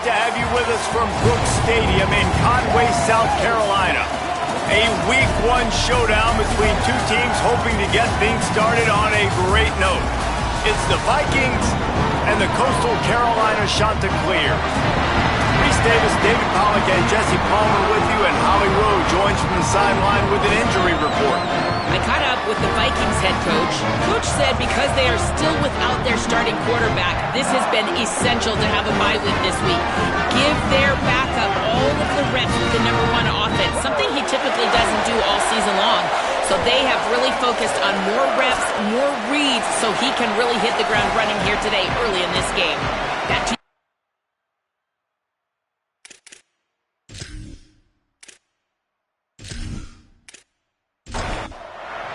to have you with us from Brooks Stadium in Conway, South Carolina. A Week 1 showdown between two teams hoping to get things started on a great note. It's the Vikings and the Coastal Carolina Chanticleer. Reese Davis, David Pollack, and Jesse Palmer with you, and Holly Rowe joins from the sideline with an injury report. I caught up with the Vikings head coach. Coach said because they are still without their starting quarterback, this has been essential to have a bye week this week. Give their backup all of the reps with the number one offense, something he typically doesn't do all season long. So they have really focused on more reps, more reads, so he can really hit the ground running here today early in this game.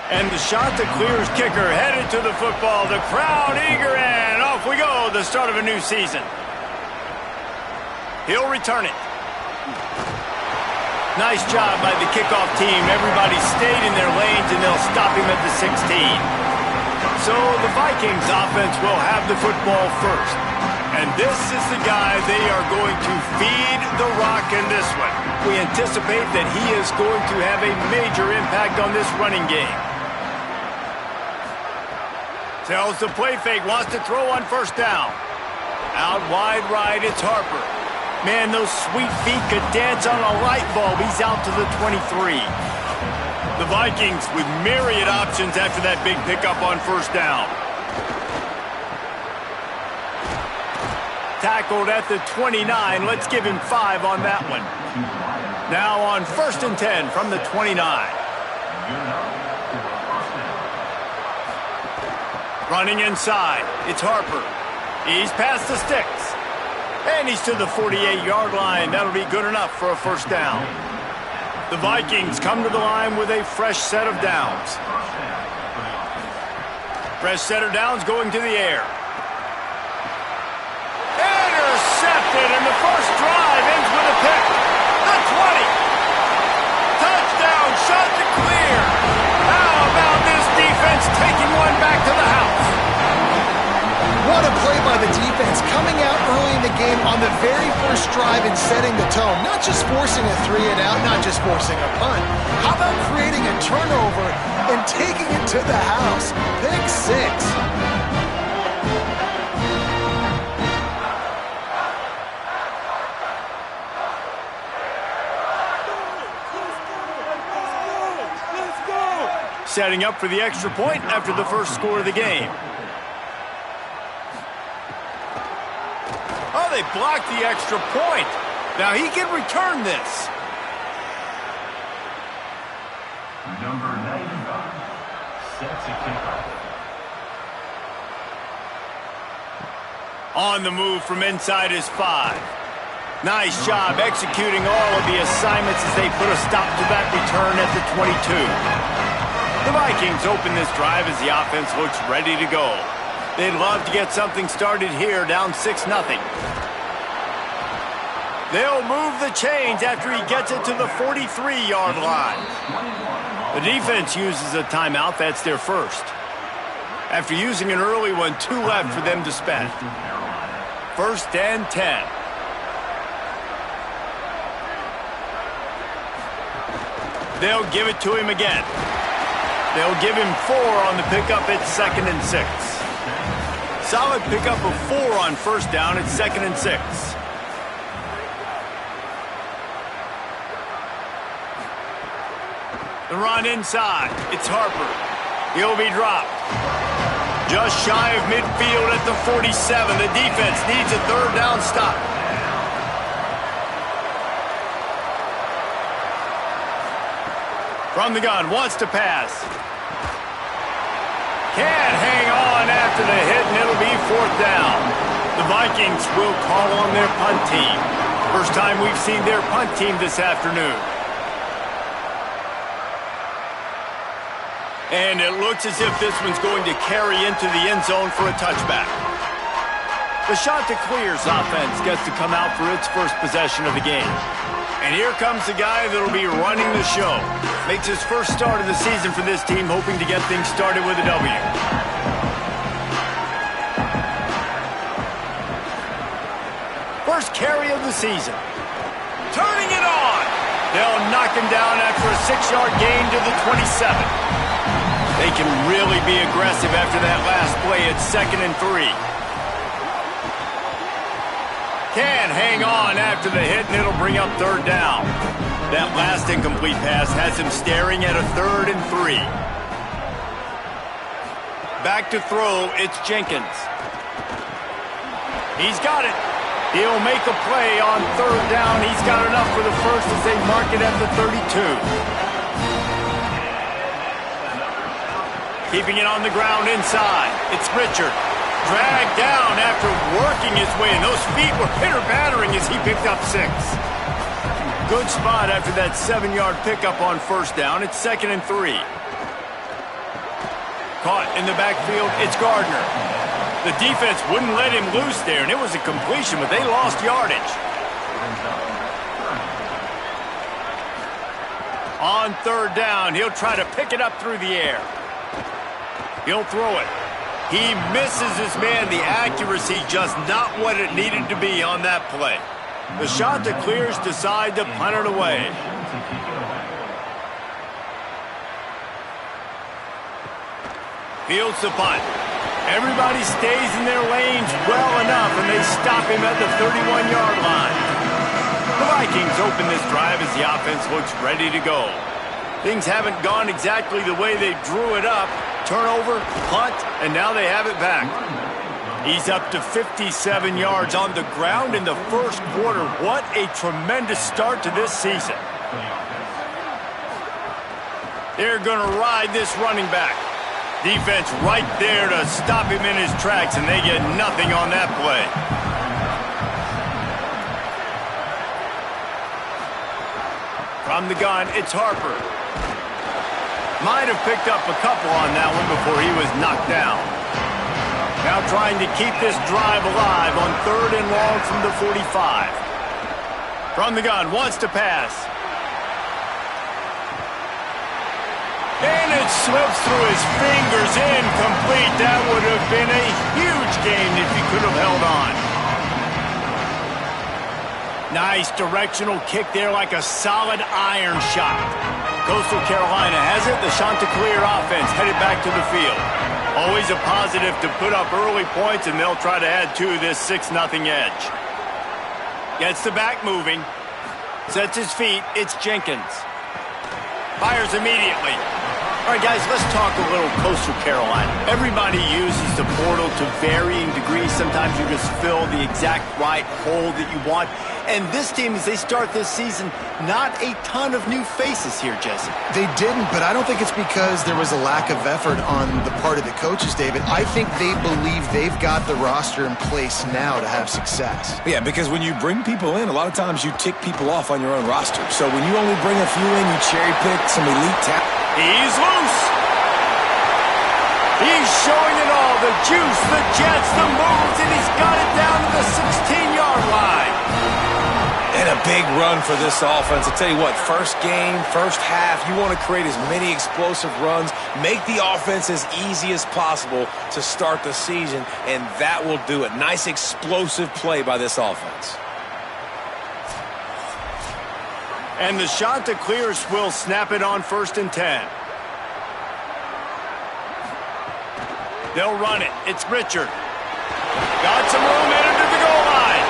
And the Chanticleer's kicker headed to the football. The crowd eager, and off we go. The start of a new season. He'll return it. Nice job by the kickoff team. Everybody stayed in their lanes, and they'll stop him at the 16. So the Vikings offense will have the football first. And this is the guy they are going to feed the rock in this one. We anticipate that he is going to have a major impact on this running game. Tells the play fake, wants to throw on first down. Out wide right, it's Harper. Man, those sweet feet could dance on a light bulb. He's out to the 23. The Vikings with myriad options after that big pickup on first down. Tackled at the 29. Let's give him 5 on that one. Now on 1st and 10 from the 29. Running inside, it's Harper. He's past the sticks. And he's to the 48-yard line. That'll be good enough for a first down. The Vikings come to the line with a fresh set of downs. Fresh set of downs going to the air. Intercepted, and the first drive ends with a pick. The 20. Touchdown, Chanticleer. How about this defense taking one back to the house? What a play by the defense, coming out early in the game on the very first drive and setting the tone. Not just forcing a 3-and-out, not just forcing a punt. How about creating a turnover and taking it to the house? Pick 6. Setting up for the extra point after the first score of the game. Oh, they blocked the extra point. Now he can return this. Number 95 sets a kickoff. On the move from inside is 5. Nice job executing all of the assignments as they put a stop to that return at the 22. The Vikings open this drive as the offense looks ready to go. They'd love to get something started here, down 6-0. They'll move the chains after he gets it to the 43-yard line. The defense uses a timeout. That's their first. After using an early one, 2 left for them to spend. 1st and 10. They'll give it to him again. They'll give him 4 on the pickup at 2nd and 6. Solid pickup of 4 on first down at 2nd and 6. The run inside. It's Harper. He'll be dropped. Just shy of midfield at the 47. The defense needs a 3rd down stop. From the gun, wants to pass. Can't hang on after the hit, and it'll be 4th down. The Vikings will call on their punt team. First time we've seen their punt team this afternoon. And it looks as if this one's going to carry into the end zone for a touchback. The Chanticleer's offense gets to come out for its first possession of the game. And here comes the guy that'll be running the show. Makes his first start of the season for this team, hoping to get things started with a W. First carry of the season. Turning it on. They'll knock him down after a 6-yard gain to the 27. They can really be aggressive after that last play at 2nd and 3. Can hang on after the hit, and it'll bring up 3rd down. That last incomplete pass has him staring at a 3rd and 3. Back to throw, it's Jenkins. He's got it. He'll make a play on 3rd down. He's got enough for the first as they mark it at the 32. Keeping it on the ground inside. It's Richard. Dragged down after working his way, and those feet were pitter-battering as he picked up 6. Good spot after that 7-yard pickup on 1st down. It's 2nd and 3. Caught in the backfield, it's Gardner. The defense wouldn't let him loose there, and it was a completion, but they lost yardage. On 3rd down, he'll try to pick it up through the air. He'll throw it. He misses his man. The accuracy just not what it needed to be on that play. The Chanticleers decide to punt it away. Fields the punt. Everybody stays in their lanes well enough, and they stop him at the 31-yard line. The Vikings open this drive as the offense looks ready to go. Things haven't gone exactly the way they drew it up. Turnover, punt, and now they have it back. He's up to 57 yards on the ground in the 1st quarter. What a tremendous start to this season. They're going to ride this running back. Defense right there to stop him in his tracks, and they get nothing on that play. From the gun, it's Harper. Might have picked up a couple on that one before he was knocked down. Now trying to keep this drive alive on 3rd and long from the 45. From the gun, wants to pass. And it slips through his fingers, incomplete. That would have been a huge gain if he could have held on. Nice directional kick there like a solid iron shot. Coastal Carolina has it. The Chanticleer offense headed back to the field. Always a positive to put up early points, and they'll try to add to this 6-0 edge. Gets the back moving. Sets his feet. It's Jenkins. Fires immediately. All right, guys, let's talk a little Coastal Carolina. Everybody uses the portal to varying degrees. Sometimes you just fill the exact right hole that you want. And this team, as they start this season, not a ton of new faces here, Jesse. They didn't, but I don't think it's because there was a lack of effort on the part of the coaches, David. I think they believe they've got the roster in place now to have success. Yeah, because when you bring people in, a lot of times you tick people off on your own roster. So when you only bring a few in, you cherry-pick some elite talent. He's loose. He's showing it all. The juice, the jets, the moves, and he's got it down to the 16-yard line. And a big run for this offense. I'll tell you what, first game, first half, you want to create as many explosive runs, make the offense as easy as possible to start the season, and that will do it. Nice explosive play by this offense. And the Chanticleers will snap it on 1st and 10. They'll run it. It's Richard. Got some room headed to the goal line.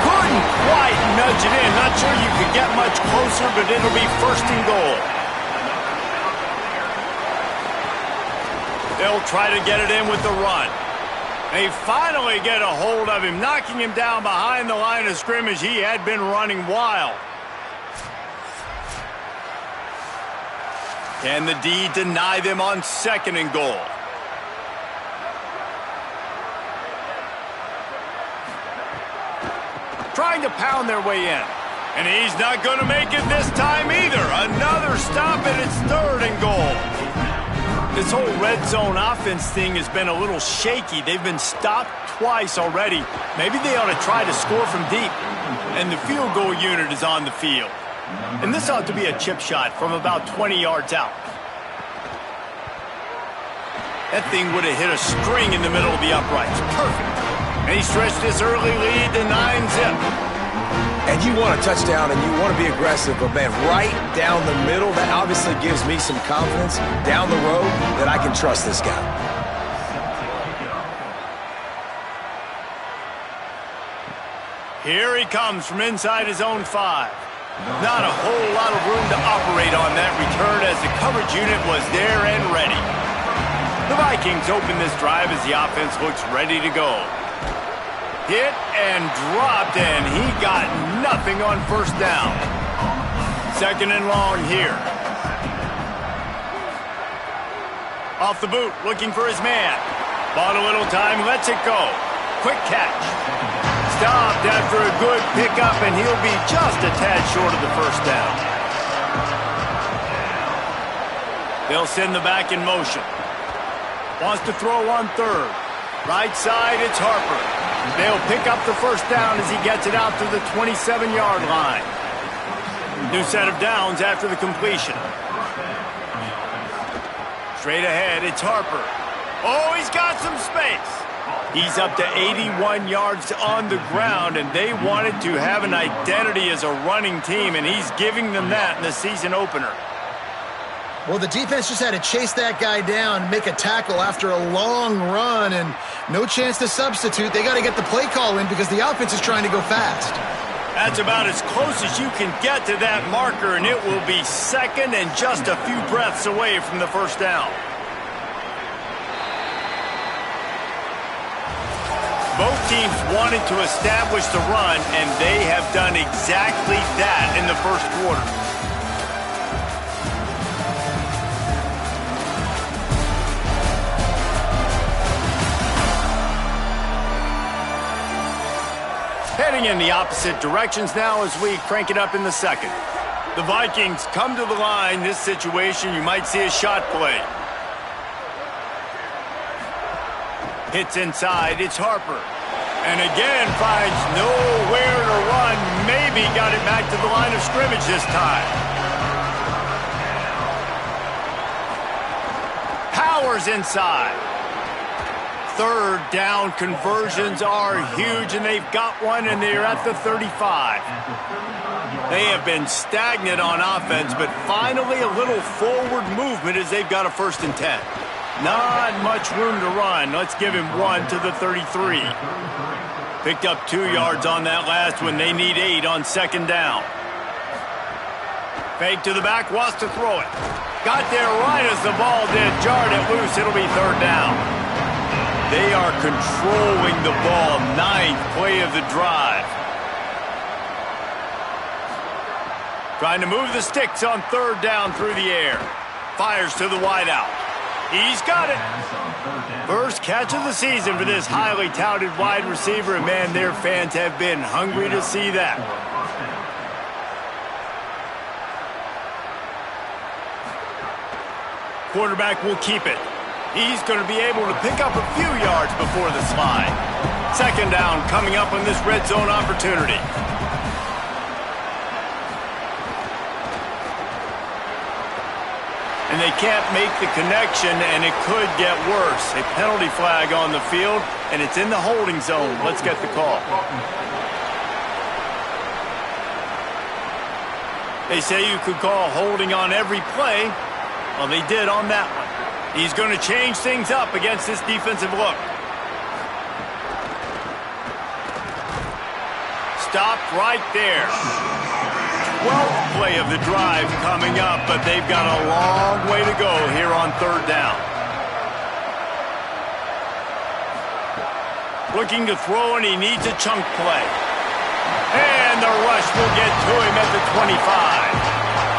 Couldn't quite nudge it in. Not sure you could get much closer, but it'll be 1st and goal. They'll try to get it in with the run. They finally get a hold of him, knocking him down behind the line of scrimmage. He had been running wild. Can the D deny them on 2nd and goal? Trying to pound their way in. And he's not going to make it this time either. Another stop, and it's 3rd and goal. This whole red zone offense thing has been a little shaky. They've been stopped twice already. Maybe they ought to try to score from deep. And the field goal unit is on the field. And this ought to be a chip shot from about 20 yards out. That thing would have hit a string in the middle of the uprights. Perfect. And he stretched this early lead to 9-0. you want a touchdown and you want to be aggressive, but, man, right down the middle, that obviously gives me some confidence down the road that I can trust this guy. Here he comes from inside his own 5. Not a whole lot of room to operate on that return as the coverage unit was there and ready. The Vikings open this drive as the offense looks ready to go. Hit and dropped, and he got nothing on first down. Second and long here. Off the boot, looking for his man. Bought a little time, lets it go. Quick catch. Stopped after a good pickup, and he'll be just a tad short of the first down. They'll send the back in motion. Wants to throw on third. Right side, it's Harper. They'll pick up the first down as he gets it out to the 27-yard line. New set of downs after the completion. Straight ahead, it's Harper. Oh, he's got some space. He's up to 81 yards on the ground, and they wanted to have an identity as a running team, and he's giving them that in the season opener. Well, the defense just had to chase that guy down, make a tackle after a long run, and no chance to substitute. They got to get the play call in because the offense is trying to go fast. That's about as close as you can get to that marker, and it will be second and just a few breaths away from the first down. Both teams wanted to establish the run, and they have done exactly that in the first quarter. Heading in the opposite directions now as we crank it up in the second. The Vikings come to the line. This situation, you might see a shot play. Hits inside, it's Harper. And again finds nowhere to run. Maybe got it back to the line of scrimmage this time. Powers inside. Third down conversions are huge, and they've got one, and they're at the 35. They have been stagnant on offense, but finally a little forward movement as they've got a 1st and 10. Not much room to run. Let's give him one to the 33. Picked up 2 yards on that last one. They need 8 on second down. Fake to the back, wants to throw it. Got there right as the ball did. Jarred it loose. It'll be third down. They are controlling the ball. 9th play of the drive. Trying to move the sticks on third down through the air. Fires to the wideout. He's got it. First catch of the season for this highly touted wide receiver, and man, their fans have been hungry to see that. Quarterback will keep it. He's going to be able to pick up a few yards before the slide. Second down coming up on this red zone opportunity. And they can't make the connection, and it could get worse. A penalty flag on the field, and it's in the holding zone. Let's get the call. They say you could call holding on every play. Well, they did on that one. He's going to change things up against this defensive look. Stopped right there. 12th play of the drive coming up, but they've got a long way to go here on third down. Looking to throw, and he needs a chunk play. And the rush will get to him at the 25.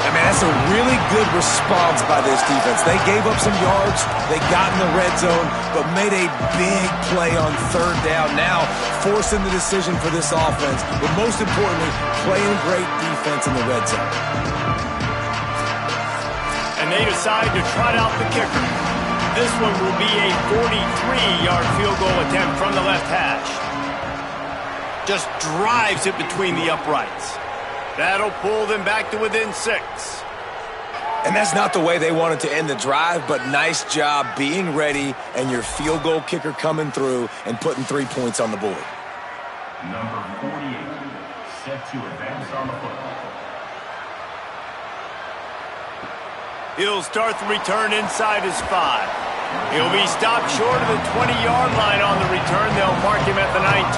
I mean, that's a really good response by this defense. They gave up some yards, they got in the red zone, but made a big play on third down. Now, forcing the decision for this offense, but most importantly, playing great defense in the red zone. And they decide to trot out the kicker. This one will be a 43-yard field goal attempt from the left hash. Just drives it between the uprights. That'll pull them back to within 6. And that's not the way they wanted to end the drive, but nice job being ready and your field goal kicker coming through and putting 3 points on the board. Number 48, set to advance on the football. He'll start the return inside his 5. He'll be stopped short of the 20-yard line on the return. They'll mark him at the 19.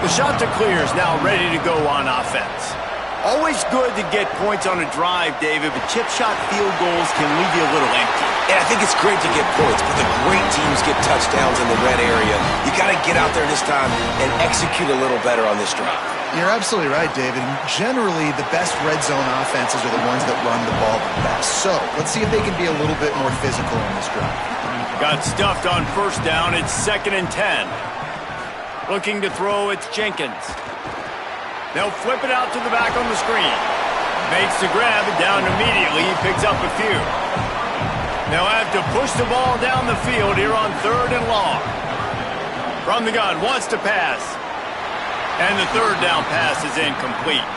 The shot to clear is now ready to go on offense. Always good to get points on a drive, David, but chip shot field goals can leave you a little empty. And I think it's great to get points, but the great teams get touchdowns in the red area. You got to get out there this time and execute a little better on this drive. You're absolutely right, David. Generally, the best red zone offenses are the ones that run the ball the best. So, let's see if they can be a little bit more physical in this drive. Got stuffed on first down. It's 2nd and 10. Looking to throw, it's Jenkins. They'll flip it out to the back on the screen. Makes the grab, and down immediately. He picks up a few. They'll have to push the ball down the field here on 3rd and long. From the gun, wants to pass. And the 3rd down pass is incomplete.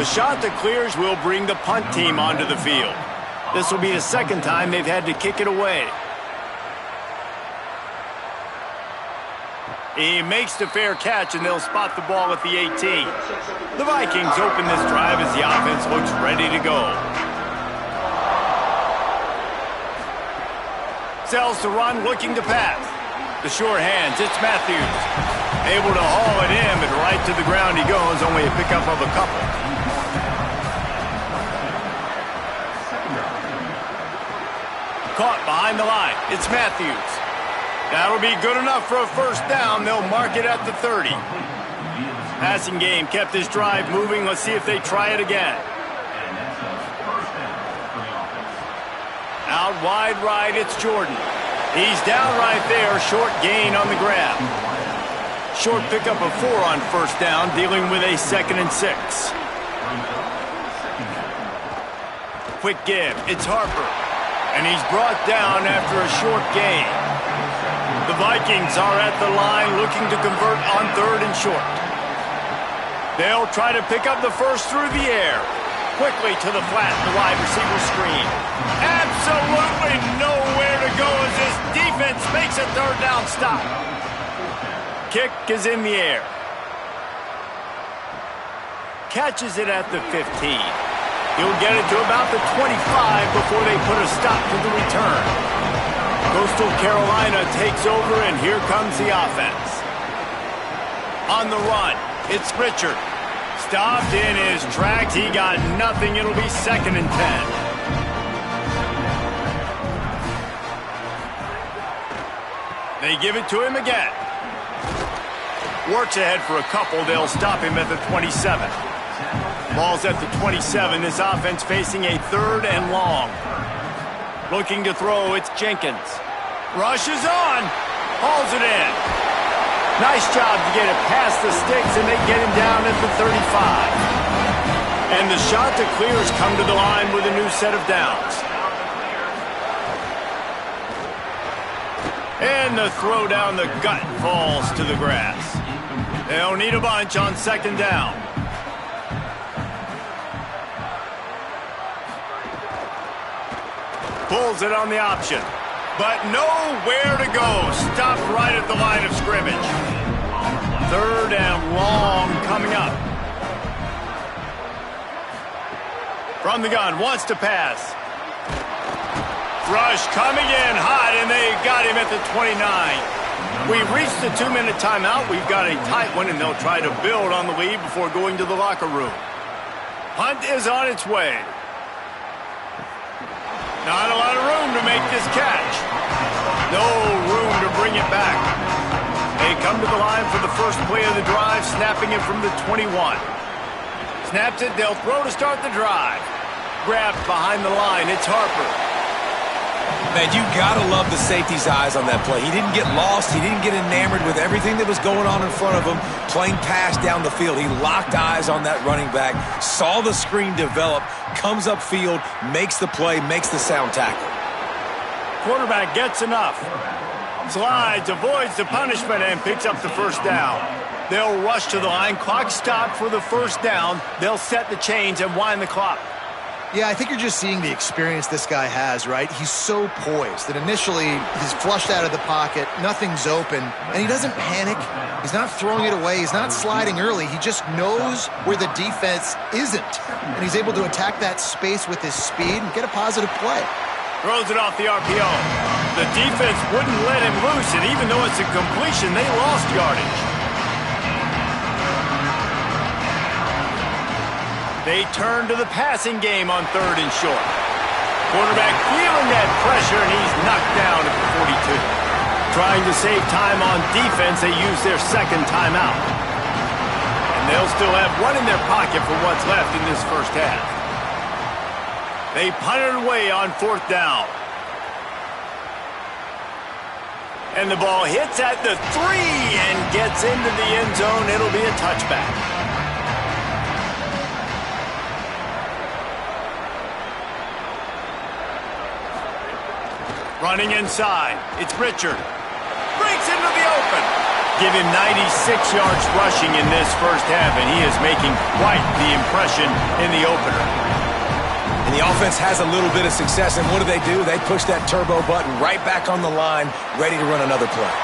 The shot that clears will bring the punt team onto the field. This will be the 2nd time they've had to kick it away. He makes the fair catch, and they'll spot the ball at the 18. The Vikings open this drive as the offense looks ready to go. Sells to run, looking to pass. The sure hands, it's Matthews. Able to haul it in, but right to the ground he goes, only a pickup of a couple. Caught behind the line, it's Matthews. That'll be good enough for a first down. They'll mark it at the 30. Passing game kept this drive moving. Let's see if they try it again. Out wide right, it's Jordan. He's down right there, short gain on the grab. Short pickup of 4 on first down, dealing with a 2nd and 6. Quick give, it's Harper. And he's brought down after a short gain. The Vikings are at the line looking to convert on 3rd and short. They'll try to pick up the first through the air. Quickly to the flat, the wide receiver screen. Absolutely nowhere to go as this defense makes a 3rd down stop. Kick is in the air. Catches it at the 15. He'll get it to about the 25 before they put a stop to the return. Coastal Carolina takes over, and here comes the offense. On the run, it's Richard. Stopped in his tracks. He got nothing. It'll be 2nd and 10. They give it to him again. Works ahead for a couple. They'll stop him at the 27. Ball's at the 27. This offense facing a 3rd and long. Looking to throw, it's Jenkins. Rushes on. Hauls it in. Nice job to get it past the sticks, and they get him down at the 35. And the shot to clear has come to the line with a new set of downs. And the throw down the gut falls to the grass. They'll need a bunch on 2nd down. Pulls it on the option. But nowhere to go. Stopped right at the line of scrimmage. 3rd and long coming up. From the gun, wants to pass. Rush coming in hot, and they got him at the 29. We've reached the 2-minute timeout. We've got a tight one, and they'll try to build on the lead before going to the locker room. Hunt is on its way. Not a lot of room to make this catch. No room to bring it back. They come to the line for the first play of the drive, snapping it from the 21. Snaps it, they'll throw to start the drive. Grabbed behind the line, it's Harper. Man, you gotta love the safety's eyes on that play. He didn't get lost. He didn't get enamored with everything that was going on in front of him, playing pass down the field. He locked eyes on that running back, saw the screen develop, comes upfield, makes the play, makes the sound tackle. Quarterback gets enough. Slides, avoids the punishment, and picks up the first down. They'll rush to the line. Clock stopped for the first down. They'll set the chains and wind the clock. Yeah, I think you're just seeing the experience this guy has, right? He's so poised that initially he's flushed out of the pocket, nothing's open, and he doesn't panic. He's not throwing it away. He's not sliding early. He just knows where the defense isn't, and he's able to attack that space with his speed and get a positive play. Throws it off the RPO. The defense wouldn't let him loose, and even though it's a completion, they lost yardage. They turn to the passing game on 3rd and short. Quarterback feeling that pressure, and he's knocked down at the 42. Trying to save time on defense, they use their second timeout. And they'll still have one in their pocket for what's left in this first half. They punt it away on 4th down. And the ball hits at the 3 and gets into the end zone. It'll be a touchback. Running inside, it's Richard. Breaks into the open. Give him 96 yards rushing in this first half, and he is making quite the impression in the opener. And the offense has a little bit of success, and what do? They push that turbo button right back on the line, ready to run another play.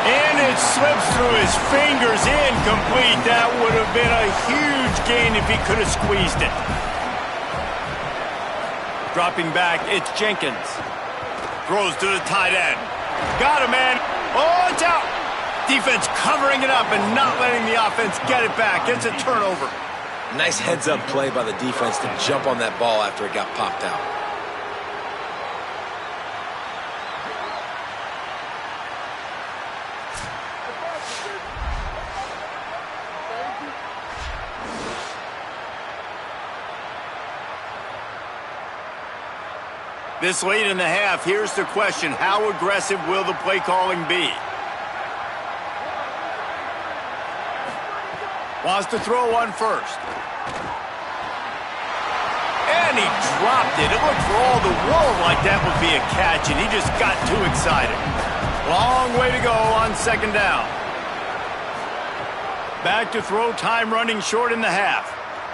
And it slips through his fingers, incomplete. That would have been a huge gain if he could have squeezed it. Dropping back, it's Jenkins. Throws to the tight end. Got him, man. Oh, it's out. Defense covering it up and not letting the offense get it back. It's a turnover. Nice heads-up play by the defense to jump on that ball after it got popped out. This late in the half, here's the question. How aggressive will the play calling be? Wants to throw one first. And he dropped it. It looked for all the world like that would be a catch, and he just got too excited. Long way to go on 2nd down. Back to throw, time running short in the half.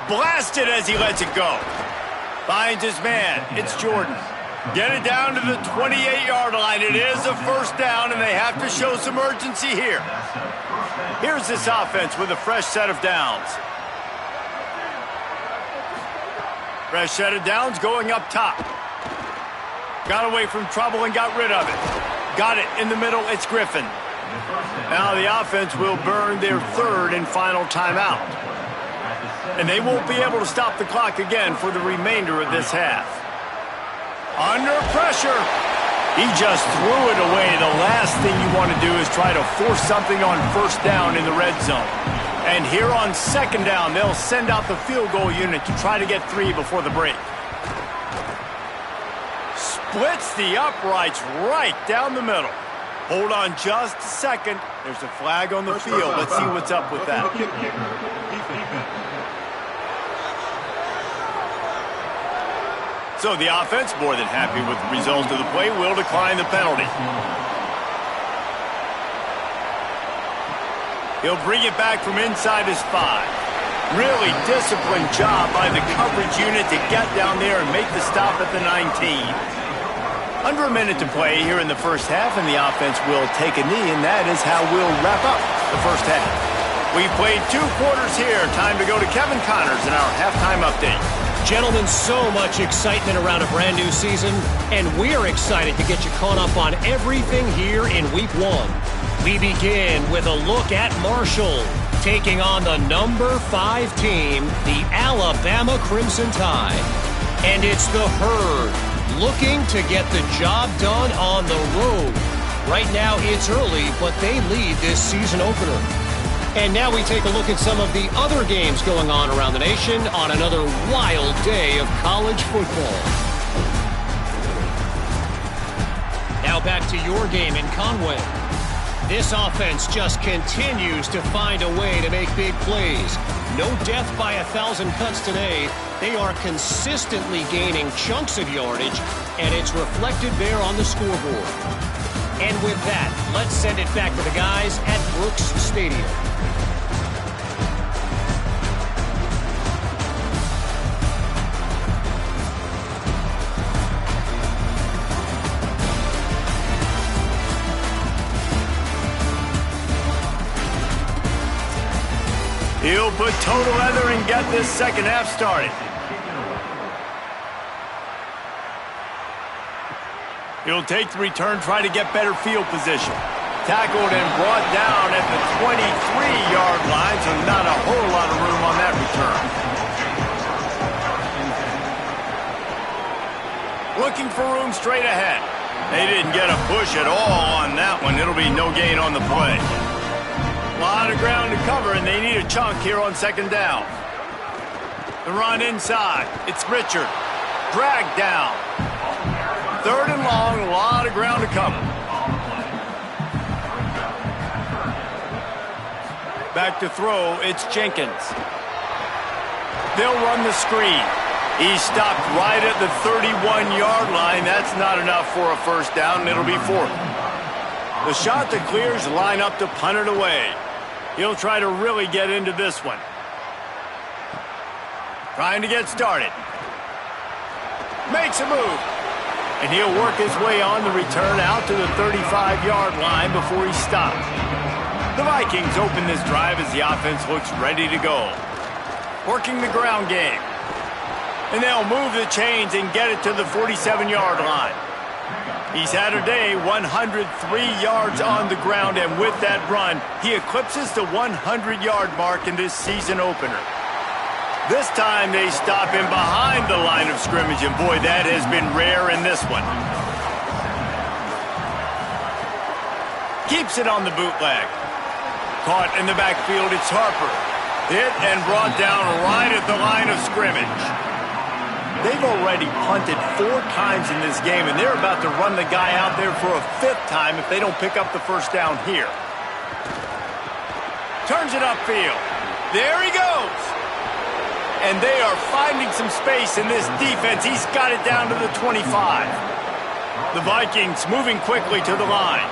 Blasted as he lets it go. Finds his man. It's Jordan. Get it down to the 28-yard line. It is a 1st down, and they have to show some urgency here. Here's this offense with a fresh set of downs. Fresh set of downs going up top. Got away from trouble and got rid of it. Got it in the middle. It's Griffin. Now the offense will burn their 3rd and final timeout. And they won't be able to stop the clock again for the remainder of this half. Under pressure. He just threw it away. The last thing you want to do is try to force something on 1st down in the red zone. And here on 2nd down, they'll send out the field goal unit to try to get 3 before the break. Splits the uprights right down the middle. Hold on just a second. There's a flag on the field. Let's see what's up with that. So the offense, more than happy with the result of the play, will decline the penalty. He'll bring it back from inside his 5. Really disciplined job by the coverage unit to get down there and make the stop at the 19. Under a minute to play here in the first half, and the offense will take a knee, and that is how we'll wrap up the first half. We played 2 quarters here. Time to go to Kevin Connors in our halftime update. Gentlemen, so much excitement around a brand new season, and we're excited to get you caught up on everything here in Week 1. We begin with a look at Marshall, taking on the number 5 team, the Alabama Crimson Tide. And it's the Herd, looking to get the job done on the road. Right now it's early, but they lead this season opener. And now we take a look at some of the other games going on around the nation on another wild day of college football. Now back to your game in Conway. This offense just continues to find a way to make big plays. No death by 1,000 cuts today. They are consistently gaining chunks of yardage, and it's reflected there on the scoreboard. And with that, let's send it back to the guys at Brooks Stadium. He'll put total leather and get this second half started. He'll take the return, try to get better field position. Tackled and brought down at the 23-yard line, so not a whole lot of room on that return. Looking for room straight ahead. They didn't get a push at all on that one. It'll be no gain on the play. A lot of ground to cover, and they need a chunk here on second down. The run inside. It's Richard. Dragged down. Third and long, a lot of ground to cover. Back to throw, it's Jenkins. They'll run the screen. He stopped right at the 31-yard line. That's not enough for a first down, and it'll be fourth. The shot that clears line up to punt it away. He'll try to really get into this one. Trying to get started. Makes a move. And he'll work his way on the return out to the 35-yard line before he stops. The Vikings open this drive as the offense looks ready to go. Working the ground game. And they'll move the chains and get it to the 47-yard line. He's had a day, 103 yards on the ground, and with that run, he eclipses the 100-yard mark in this season opener. This time they stop him behind the line of scrimmage, and boy, that has been rare in this one. Keeps it on the bootleg. Caught in the backfield, it's Harper. Hit and brought down right at the line of scrimmage. They've already punted 4 times in this game, and they're about to run the guy out there for a 5th time if they don't pick up the first down here. Turns it upfield. There he goes. And they are finding some space in this defense. He's got it down to the 25. The Vikings moving quickly to the line.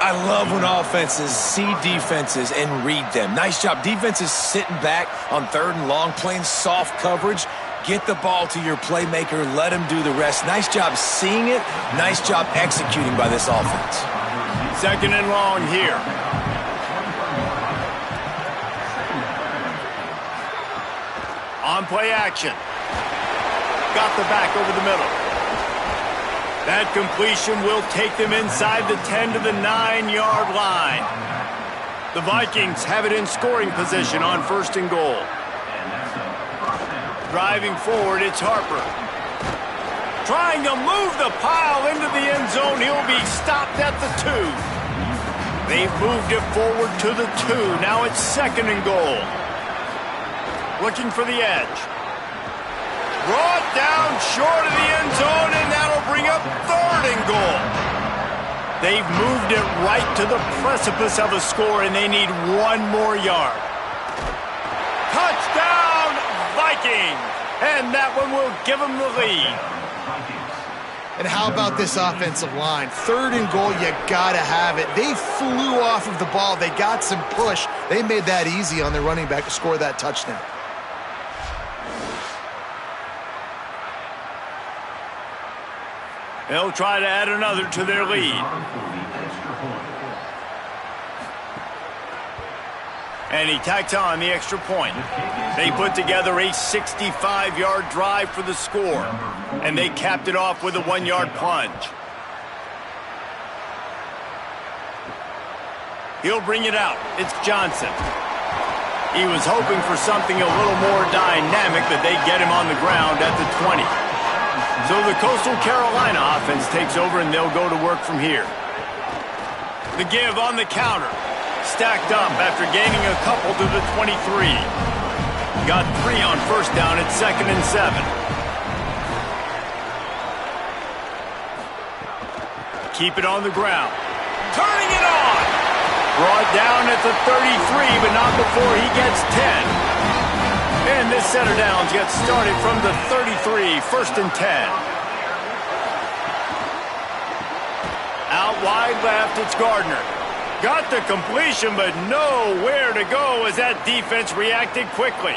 I love when offenses see defenses and read them. Nice job. Defenses sitting back on third and long, playing soft coverage. Get the ball to your playmaker. Let him do the rest. Nice job seeing it. Nice job executing by this offense. Second and long here. On play action. Got the back over the middle. That completion will take them inside the 10 to the 9-yard line. The Vikings have it in scoring position on first and goal. Driving forward, it's Harper. Trying to move the pile into the end zone. He'll be stopped at the 2. They've moved it forward to the 2. Now it's second and goal. Looking for the edge. Brought down short of the end zone, and that'll bring up third and goal. They've moved it right to the precipice of a score, and they need 1 more yard. Touchdown, Vikings! And that one will give them the lead. And how about this offensive line? Third and goal, you gotta have it. They flew off of the ball. They got some push. They made that easy on their running back to score that touchdown. They'll try to add another to their lead. And he tacks on the extra point. They put together a 65-yard drive for the score. And they capped it off with a 1-yard plunge. He'll bring it out. It's Johnson. He was hoping for something a little more dynamic, but they get him on the ground at the 20. So the Coastal Carolina offense takes over, and they'll go to work from here. The give on the counter. Stacked up after gaining a couple to the 23. Got 3 on first down at second and 7. Keep it on the ground. Turning it on! Brought down at the 33, but not before he gets 10. And this center downs gets started from the 33, first and 10. Out wide left, it's Gardner. Got the completion, but nowhere to go as that defense reacted quickly.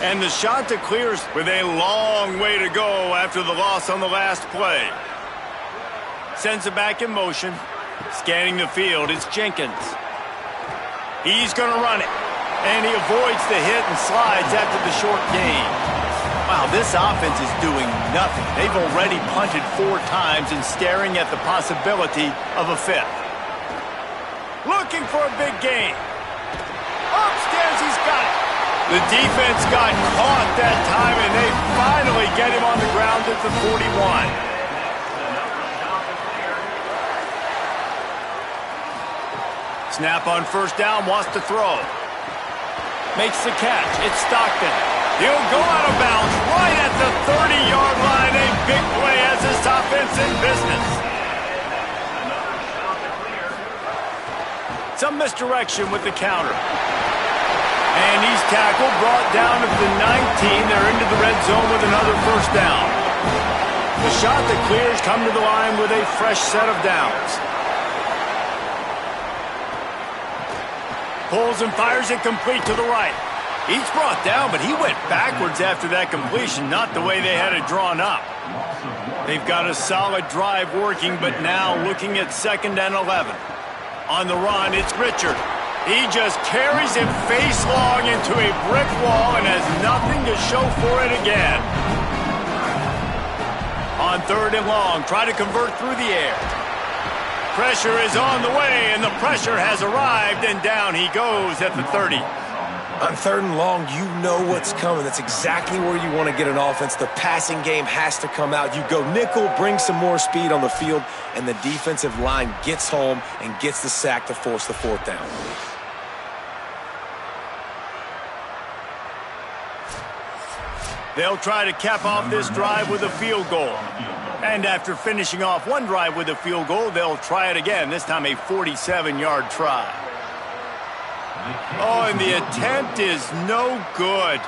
And the shot that clears with a long way to go after the loss on the last play. Sends it back in motion. Scanning the field, it's Jenkins. He's going to run it. And he avoids the hit and slides after the short gain. Wow, this offense is doing nothing. They've already punted 4 times and staring at the possibility of a 5th. Looking for a big gain. Upstairs, he's got it. The defense got caught that time, and they finally get him on the ground at the 41. Snap on first down, wants to throw. Makes the catch. It's Stockton. He'll go out of bounds right at the 30-yard line. A big play as this offense in business. Some misdirection with the counter. And he's tackled, brought down to the 19. They're into the red zone with another first down. The shot that clears come to the line with a fresh set of downs. Pulls and fires it complete to the right. He's brought down, but he went backwards after that completion, not the way they had it drawn up. They've got a solid drive working, but now looking at 2nd and 11. On the run, it's Richard. He just carries it face long into a brick wall and has nothing to show for it again. On 3rd and long, try to convert through the air. Pressure is on the way, and the pressure has arrived, and down he goes at the 30. On 3rd and long, you know what's coming. That's exactly where you want to get an offense. The passing game has to come out. You go nickel, bring some more speed on the field, and the defensive line gets home and gets the sack to force the 4th down. They'll try to cap off this drive with a field goal. And after finishing off one drive with a field goal, they'll try it again, this time a 47-yard try. Oh, and the attempt is no good.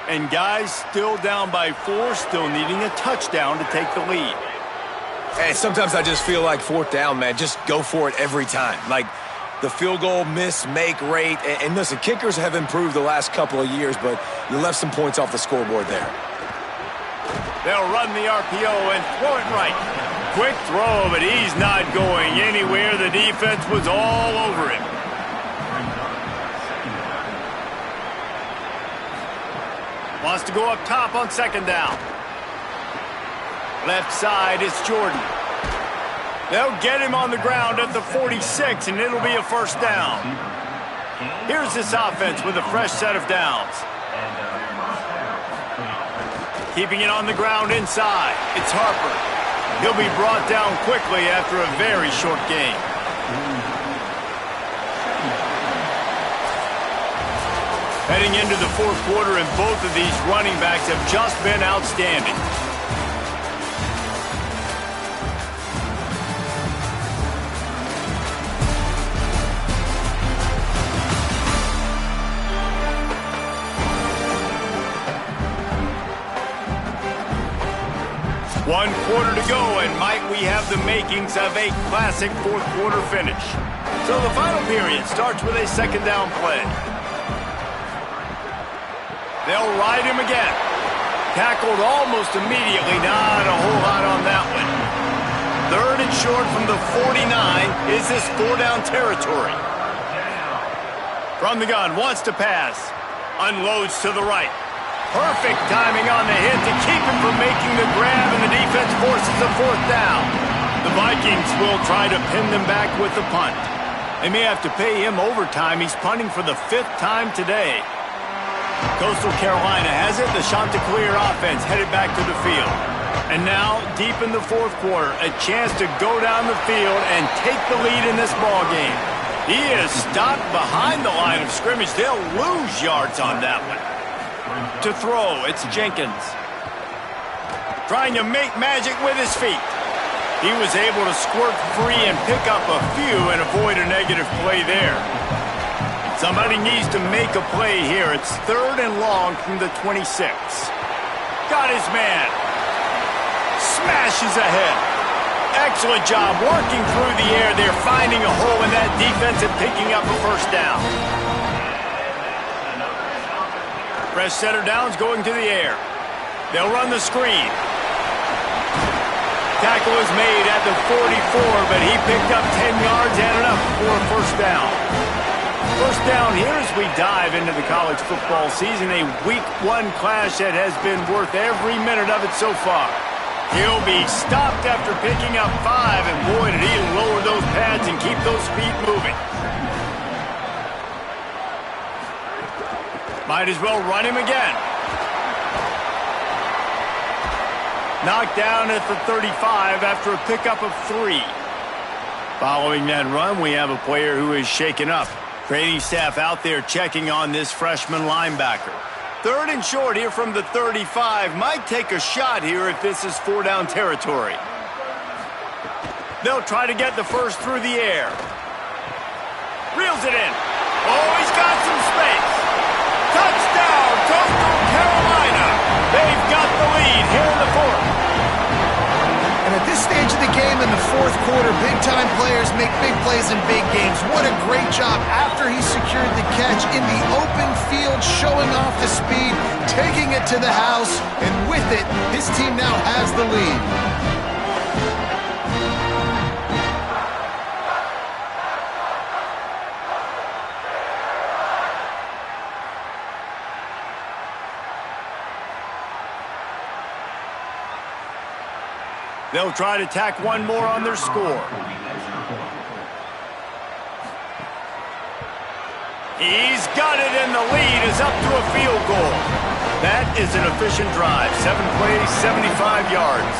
And guys still down by 4, still needing a touchdown to take the lead. And sometimes I just feel like 4th down, man, just go for it every time. Like the field goal miss-make rate. And listen, kickers have improved the last couple of years, but you left some points off the scoreboard there. They'll run the RPO and throw it right. Quick throw, but he's not going anywhere. The defense was all over him. Wants to go up top on 2nd down. Left side, it's Jordan. They'll get him on the ground at the 46, and it'll be a first down. Here's this offense with a fresh set of downs. Keeping it on the ground inside. It's Harper. He'll be brought down quickly after a very short game. Heading into the 4th quarter, and both of these running backs have just been outstanding. One quarter to go, and might we have the makings of a classic 4th quarter finish. So the final period starts with a 2nd down play. They'll ride him again. Tackled almost immediately. Not a whole lot on that one. 3rd and short from the 49. Is this 4-down territory? From the gun, wants to pass. Unloads to the right. Perfect timing on the hit to keep him from making the grab, and the defense forces a 4th down. The Vikings will try to pin them back with the punt. They may have to pay him overtime. He's punting for the 5th time today. Coastal Carolina has it. The Chanticleer offense headed back to the field. And now, deep in the 4th quarter, a chance to go down the field and take the lead in this ball game. He is stopped behind the line of scrimmage. They'll lose yards on that one. To throw, it's Jenkins. Trying to make magic with his feet. He was able to squirt free and pick up a few and avoid a negative play there. Somebody needs to make a play here. It's 3rd and long from the 26. Got his man. Smashes ahead. Excellent job working through the air. They're finding a hole in that defense and picking up a first down. Fresh set of downs going to the air. They'll run the screen. Tackle is made at the 44, but he picked up 10 yards and enough for a first down. First down here as we dive into the college football season. A Week 1 clash that has been worth every minute of it so far. He'll be stopped after picking up 5, and boy, did he lower those pads and keep those feet moving. Might as well run him again. Knocked down at the 35 after a pickup of 3. Following that run, we have a player who is shaken up. Training staff out there checking on this freshman linebacker. 3rd and short here from the 35. Might take a shot here if this is 4-down territory. They'll try to get the first through the air. Reels it in. Oh, he's got some space. Touchdown, Coastal Carolina. They've got the lead here in the 4th. And at this stage of the game in the 4th quarter, big-time players make big plays in big games. What a great job after he secured the catch in the open field, showing off the speed, taking it to the house, and with it, his team now has the lead. They'll try to tack one more on their score. He's got it, and the lead is up to a field goal. That is an efficient drive. 7 plays, 75 yards.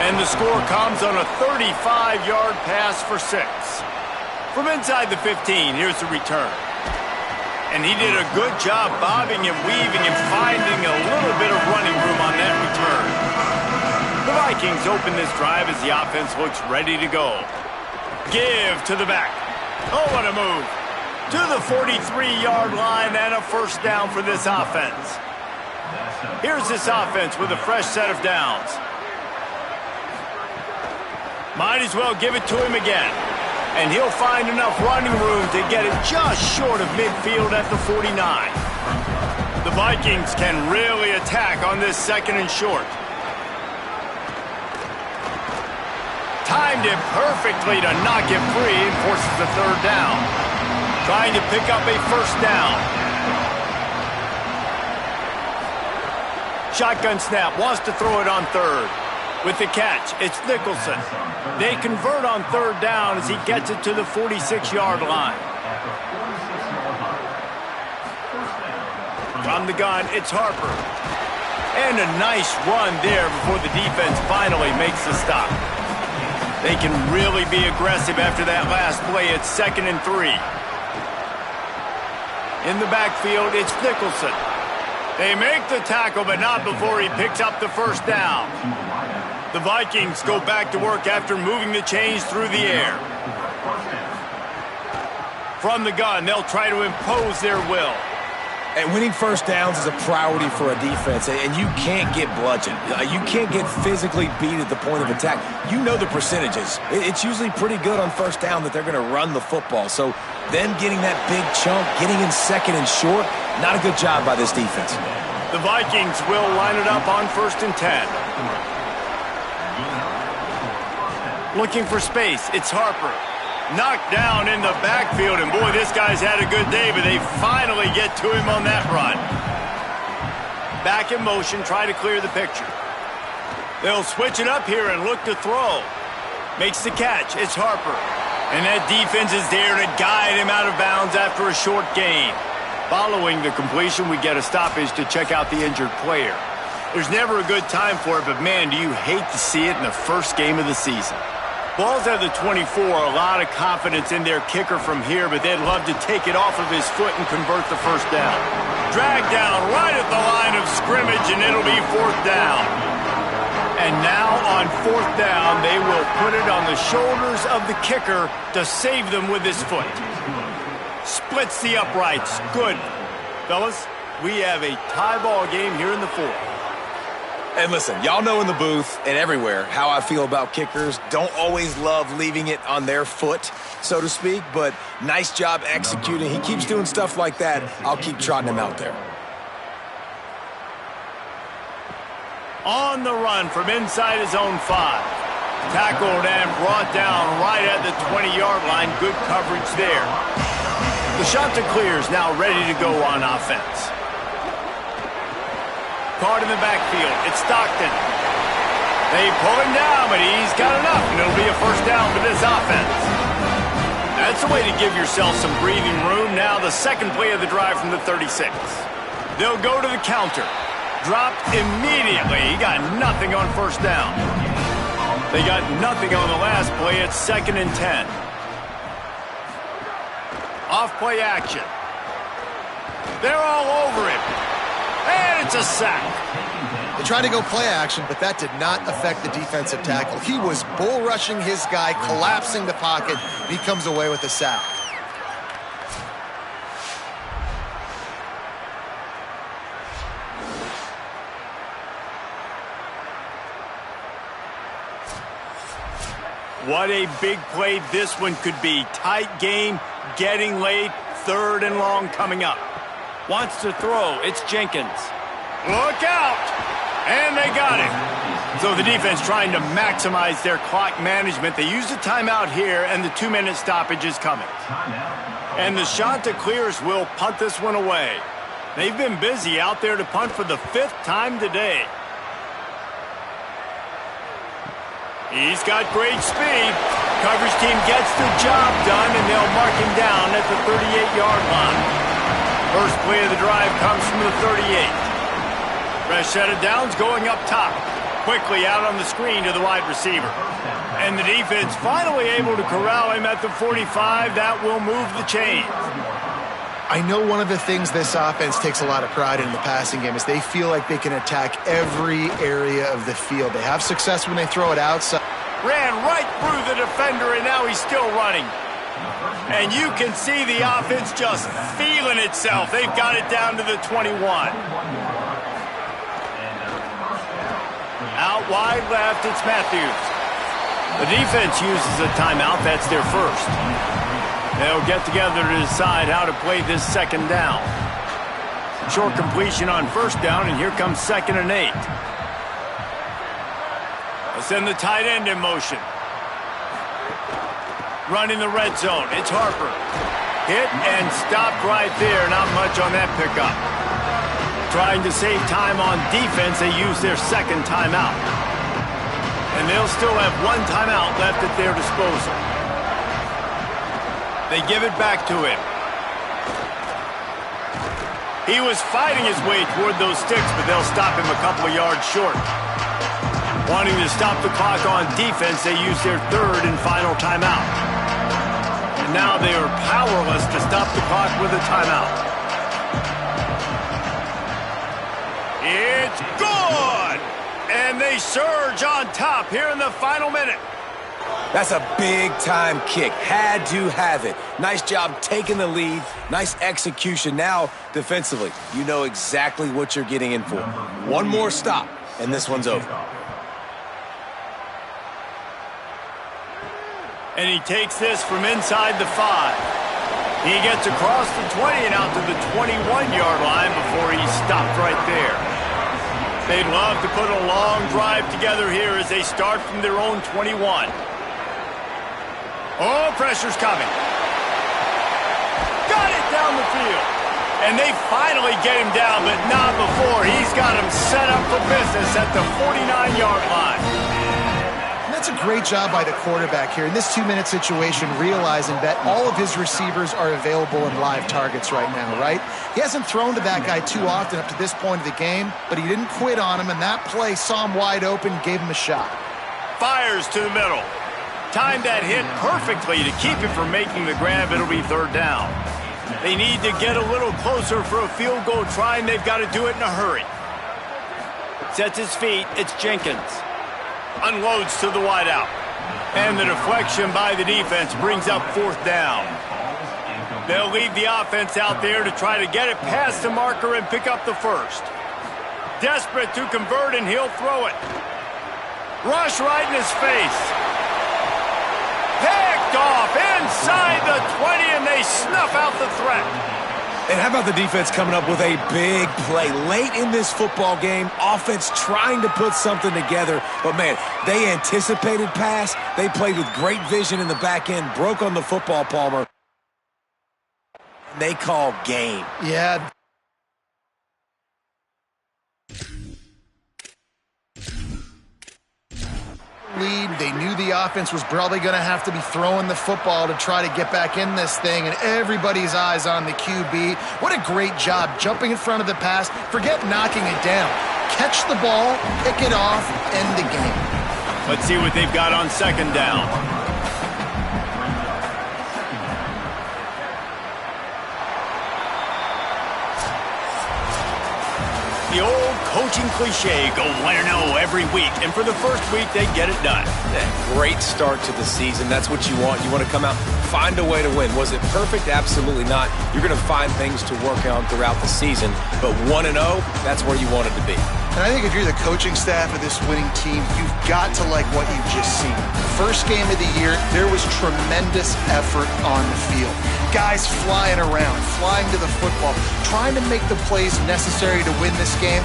And the score comes on a 35-yard pass for 6. From inside the 15, here's the return. And he did a good job bobbing and weaving and finding a little bit of running room on that return. The Vikings open this drive as the offense looks ready to go. Give to the back. Oh, what a move. To the 43-yard line and a first down for this offense. Here's this offense with a fresh set of downs. Might as well give it to him again. And he'll find enough running room to get it just short of midfield at the 49. The Vikings can really attack on this 2nd and short. Timed it perfectly to knock it free and forces the 3rd down. Trying to pick up a first down. Shotgun snap, wants to throw it on 3rd. With the catch, it's Nicholson. They convert on 3rd down as he gets it to the 46-yard line. From the gun, it's Harper. And a nice run there before the defense finally makes the stop. They can really be aggressive after that last play. It's 2nd and 3. In the backfield, it's Nicholson. They make the tackle, but not before he picks up the first down. The Vikings go back to work after moving the chains through the air. From the gun, they'll try to impose their will. And winning first downs is a priority for a defense, and you can't get bludgeoned. You can't get physically beat at the point of attack. You know the percentages. It's usually pretty good on first down that they're going to run the football. So them getting that big chunk, getting in 2nd and short, not a good job by this defense. The Vikings will line it up on 1st and 10. Looking for space, it's Harper. Knocked down in the backfield, and boy, this guy's had a good day, but they finally get to him on that run. Back in motion, try to clear the picture. They'll switch it up here and look to throw. Makes the catch, it's Harper. And that defense is there to guide him out of bounds after a short gain. Following the completion, we get a stoppage to check out the injured player. There's never a good time for it, but man, do you hate to see it in the first game of the season. Ball's at the 24, a lot of confidence in their kicker from here, but they'd love to take it off of his foot and convert the first down. Dragged down right at the line of scrimmage, and it'll be 4th down. And now on 4th down, they will put it on the shoulders of the kicker to save them with his foot. Splits the uprights. Good. Fellas, we have a tie ball game here in the 4th. And listen, y'all know in the booth and everywhere how I feel about kickers. Don't always love leaving it on their foot, so to speak, but nice job executing. He keeps doing stuff like that. I'll keep trotting him out there. On the run from inside his own 5. Tackled and brought down right at the 20-yard line. Good coverage there. The Chanticleer is now ready to go on offense. Caught in the backfield. It's Stockton. They pull him down, but he's got enough, and it'll be a first down for this offense. That's a way to give yourself some breathing room. Now the second play of the drive from the 36. They'll go to the counter. Dropped immediately. He got nothing on first down. They got nothing on the last play. It's 2nd and 10. Off-play action. They're all over him. And it's a sack. They tried to go play action, but that did not affect the defensive tackle. He was bull rushing his guy, collapsing the pocket. He comes away with a sack. What a big play this one could be. Tight game, getting late, 3rd and long coming up. Wants to throw. It's Jenkins. Look out! And they got him. So the defense trying to maximize their clock management. They used a timeout here, and the 2-minute stoppage is coming. And the Chanticleers will punt this one away. They've been busy out there to punt for the 5th time today. He's got great speed. Coverage team gets the job done, and they'll mark him down at the 38-yard line. First play of the drive comes from the 38. Fresh set of downs going up top. Quickly out on the screen to the wide receiver. And the defense finally able to corral him at the 45. That will move the chains. I know one of the things this offense takes a lot of pride in the passing game is they feel like they can attack every area of the field. They have success when they throw it outside. Ran right through the defender, and now he's still running. And you can see the offense just feeling itself. They've got it down to the 21. Out wide left, it's Matthews. The defense uses a timeout. That's their first. They'll get together to decide how to play this 2nd down. Short completion on 1st down, and here comes 2nd and 8. Let's send the tight end in motion. Running the red zone. It's Harper. Hit and stopped right there. Not much on that pickup. Trying to save time on defense, they use their 2nd timeout. And they'll still have 1 timeout left at their disposal. They give it back to him. He was fighting his way toward those sticks, but they'll stop him a couple of yards short. Wanting to stop the clock on defense, they use their 3rd and final timeout. And now they are powerless to stop the clock with a timeout. It's good! And they surge on top here in the final minute. That's a big-time kick. Had to have it. Nice job taking the lead. Nice execution. Now, defensively, you know exactly what you're getting in for. One more stop, and this one's over. And he takes this from inside the 5. He gets across the 20 and out to the 21-yard line before he's stopped right there. They'd love to put a long drive together here as they start from their own 21. Oh, pressure's coming. Got it down the field. And they finally get him down, but not before. He's got him set up for business at the 49-yard line. And that's a great job by the quarterback here in this 2-minute situation, realizing that all of his receivers are available and live targets right now, right? He hasn't thrown to that guy too often up to this point of the game, but he didn't quit on him, and that play saw him wide open, gave him a shot. Fires to the middle. Timed that hit perfectly to keep him from making the grab. It'll be 3rd down. They need to get a little closer for a field goal try, and they've got to do it in a hurry. Sets his feet. It's Jenkins. Unloads to the wideout. And the deflection by the defense brings up 4th down. They'll leave the offense out there to try to get it past the marker and pick up the 1st. Desperate to convert, and he'll throw it. Rush right in his face. Picked off inside the 20, and they snuff out the threat. And how about the defense coming up with a big play late in this football game? Offense trying to put something together. But, man, they anticipated pass. They played with great vision in the back end. Broke on the football, Palmer. They call game. Yeah. Lead. They knew the offense was probably going to have to be throwing the football to try to get back in this thing, and everybody's eyes on the QB. What a great job jumping in front of the pass. Forget knocking it down. Catch the ball, pick it off, end the game. Let's see what they've got on second down. The old coaching cliche, go 1-0 every week, and for the first week, they get it done. Yeah, great start to the season. That's what you want. You want to come out, find a way to win. Was it perfect? Absolutely not. You're going to find things to work on throughout the season, but 1-0, that's where you want it to be. And I think if you're the coaching staff of this winning team, you've got to like what you've just seen. First game of the year, there was tremendous effort on the field. Guys flying around, flying to the football, trying to make the plays necessary to win this game.